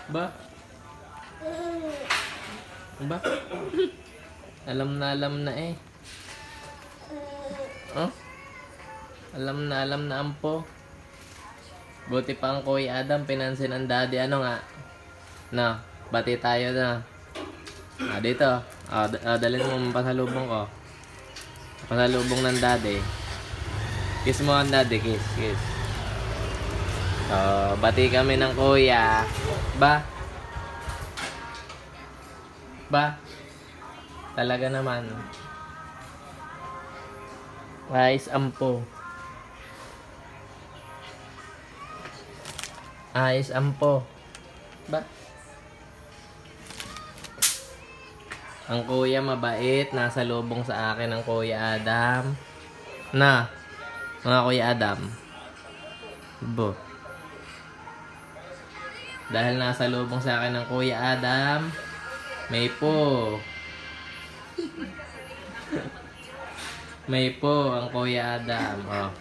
Ba? Ba? Alam na eh. Oh? Alam na ampo. Buti pa ang Kuya Adam, pinansin ang daddy. Ano nga? Na, bati tayo na. Dito. Dalhin mo pasalubong ko. Pasalubong ng daddy. Kiss mo ang daddy, kiss, kiss. Bati kami ng kuya. Ba? Ba? Talaga naman. Guys, ampo. Ayos ampo. Ba? Ang kuya mabait. Nasa lubong sa akin ng Kuya Adam. Na, mga Kuya Adam. Bo. Dahil nasa lubong sa akin ng Kuya Adam, may po. May po ang Kuya Adam. Oh.